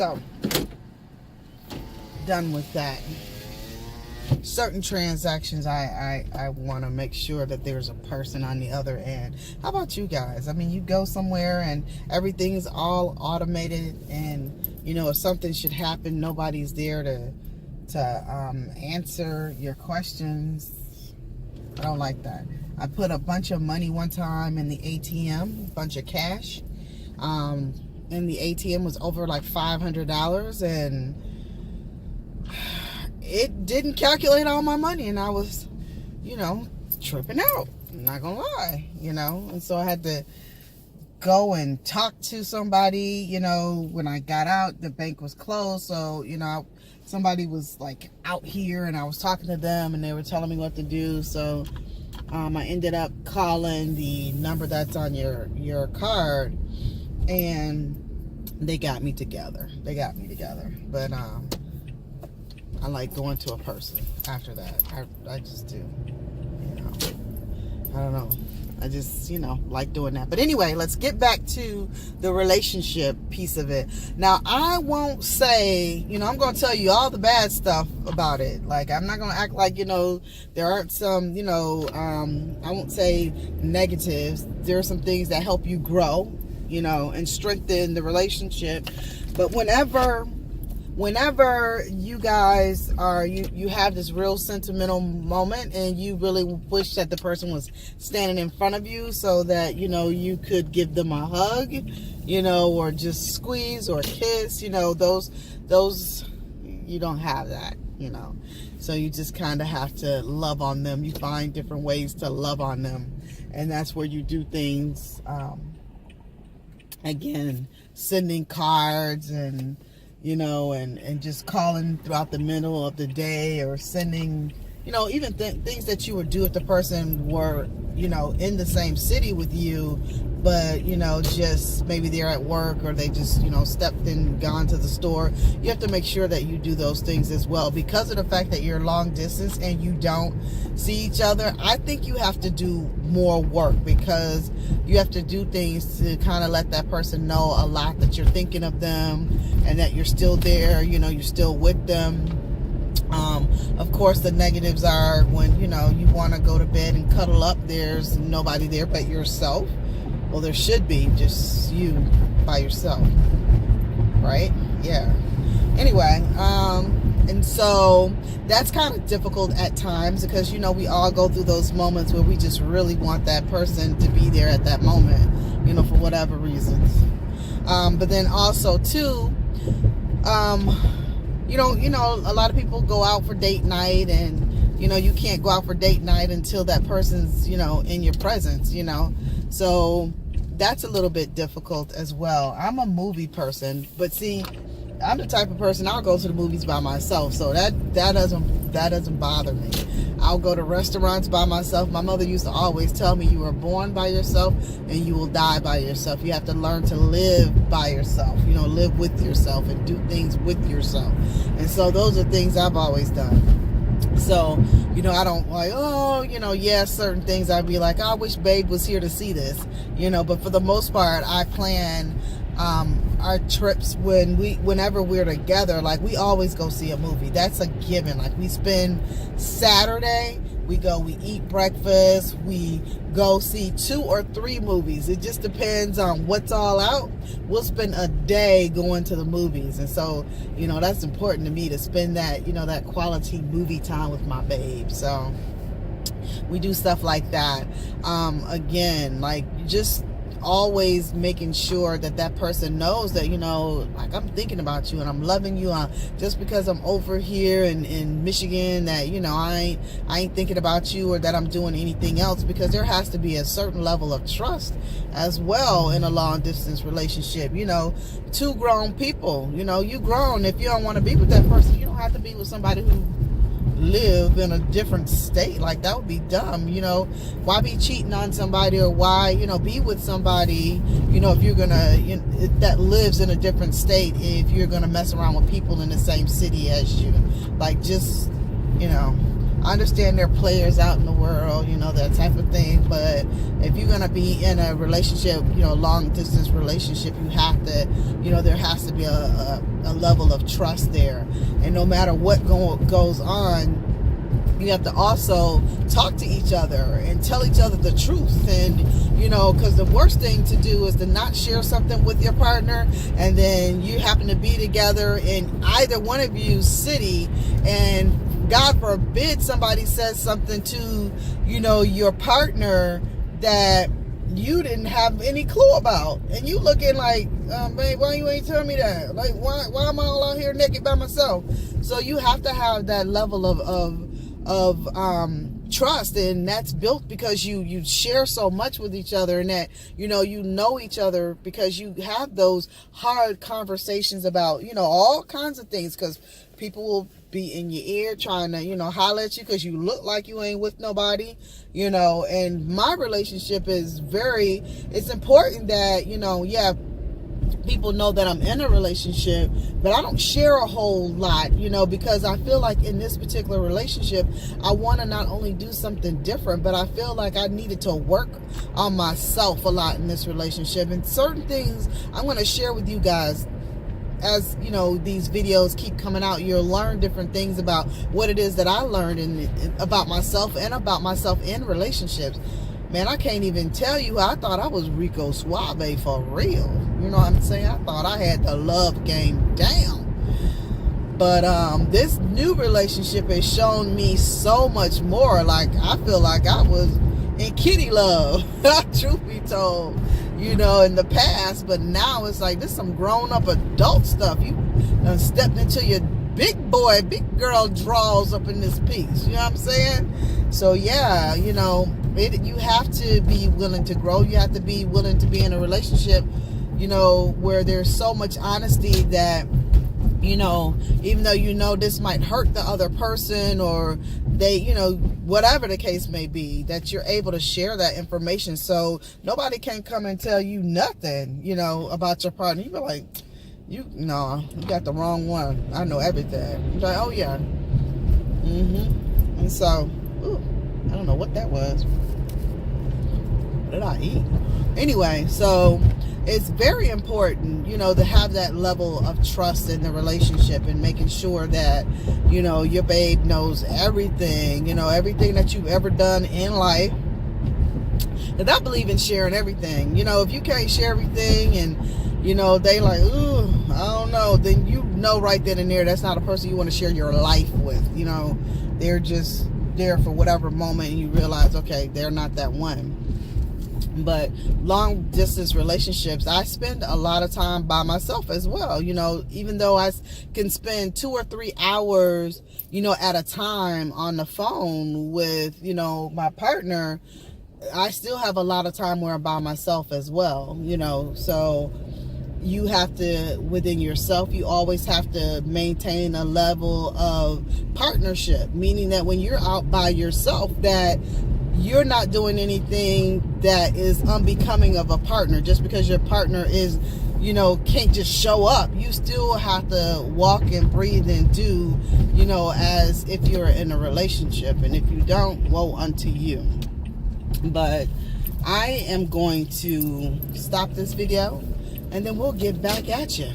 So, done with that. Certain transactions, I want to make sure that there's a person on the other end. How about you guys? I mean, you go somewhere and everything's all automated, and if something should happen, nobody's there to answer your questions. I don't like that. I put a bunch of money one time in the ATM, a bunch of cash. And the ATM was over like $500, and it didn't calculate all my money, and I was, tripping out. I'm not gonna lie, and so I had to go and talk to somebody. When I got out, the bank was closed, so somebody was like out here, and I was talking to them, and they were telling me what to do. So I ended up calling the number that's on your card, and they got me together. But I like going to a person after that. I just do. I don't know. I just, like doing that. But anyway, let's get back to the relationship piece of it. Now, I won't say, I'm going to tell you all the bad stuff about it. Like, I'm not going to act like, there aren't some, I won't say negatives. There are some things that help you grow, and strengthen the relationship. But whenever you guys are, you have this real sentimental moment, and you really wish that the person was standing in front of you so that, you could give them a hug, or just squeeze or kiss, those, you don't have that, So you just kind of have to love on them. You find different ways to love on them. And that's where you do things, again, sending cards and, and just calling throughout the middle of the day, or sending, even things that you would do if the person were, in the same city with you, but, just maybe they're at work, or they just, stepped and gone to the store. You have to make sure that you do those things as well. Because of the fact that you're long distance and you don't see each other, I think you have to do more work, because you have to do things to kind of let that person know a lot, that you're thinking of them and that you're still there, you're still with them. Of course, the negatives are when, you want to go to bed and cuddle up, there's nobody there but yourself. Well, there should be just you by yourself, right? Yeah. Anyway, and so that's kind of difficult at times, because, we all go through those moments where we just really want that person to be there at that moment, for whatever reasons. But then also too, a lot of people go out for date night, and, you can't go out for date night until that person's, in your presence, So that's a little bit difficult as well. I'm a movie person, but see, I'm the type of person, I'll go to the movies by myself, so that doesn't bother me. I'll go to restaurants by myself. My mother used to always tell me, you were born by yourself and you will die by yourself. You have to learn to live by yourself, live with yourself and do things with yourself. And so those are things I've always done. So, I don't like, certain things I'd be like, I wish Babe was here to see this, but for the most part, I plan our trips whenever we're together. Like, we always go see a movie. That's a given. Like, we spend Saturday, we eat breakfast, we go see 2 or 3 movies. It just depends on what's all out. We'll spend a day going to the movies. And so, that's important to me, to spend that, that quality movie time with my babe. So we do stuff like that. Again, like, just always making sure that person knows that, like, I'm thinking about you and I'm loving you. Just because I'm over here in Michigan, that, I ain't thinking about you, or that I'm doing anything else, because there has to be a certain level of trust as well in a long distance relationship. 2 grown people, you grown. If you don't want to be with that person, you don't have to be with somebody who live in a different state. Like, that would be dumb. Why be cheating on somebody, or why be with somebody if you're gonna that lives in a different state, if you're gonna mess around with people in the same city as you. Like, just I understand there are players out in the world, that type of thing. But if you're going to be in a relationship, long distance relationship, you have to, there has to be a level of trust there. And no matter what goes on, you have to also talk to each other and tell each other the truth. And, because the worst thing to do is to not share something with your partner, and then you happen to be together in either one of you's city, and God forbid somebody says something to, your partner that you didn't have any clue about. And you looking like, babe, why you ain't tell me that? Like, why am I all out here naked by myself? So you have to have that level of trust, and that's built because you share so much with each other, and that you know each other because you have those hard conversations about all kinds of things, because people will be in your ear trying to holler at you because you look like you ain't with nobody, and my relationship is it's important that people know that I'm in a relationship, but I don't share a whole lot, because I feel like in this particular relationship, I want to not only do something different, but I feel like I needed to work on myself a lot in this relationship. And certain things I'm going to share with you guys as these videos keep coming out. You'll learn different things about what it is that I learned about myself and about myself in relationships. Man, I can't even tell you. I thought I was Rico Suave for real. You know what I'm saying? I thought I had the love game down. But this new relationship has shown me so much more. Like, I feel like I was in kitty love, truth be told, in the past. But now it's like, this is some grown-up adult stuff. You done stepped into your big girl draws up in this piece. You know what I'm saying? So, yeah, you have to be willing to grow. You have to be willing to be in a relationship, where there's so much honesty that, even though this might hurt the other person, or they, whatever the case may be, that you're able to share that information. So nobody can come and tell you nothing, about your partner. You be like, you got the wrong one. I know everything. You're like, oh yeah. And so, I don't know what that was. What did I eat? Anyway, so it's very important, to have that level of trust in the relationship, and making sure that, your babe knows everything, everything that you've ever done in life. And I believe in sharing everything. If you can't share everything, and, they like, ooh, I don't know, then right then and there, that's not a person you want to share your life with. They're just there for whatever moment, and you realize, okay, they're not that one. But long distance relationships, I spend a lot of time by myself as well. Even though I can spend 2 or 3 hours, at a time on the phone with, my partner, I still have a lot of time where I'm by myself as well, so you have to, within yourself, you always have to maintain a level of partnership, meaning that when you're out by yourself, that you're not doing anything that is unbecoming of a partner. Just because your partner is, can't just show up, you still have to walk and breathe and do, as if you're in a relationship. And if you don't, woe unto you. But I am going to stop this video, and then we'll get back at you.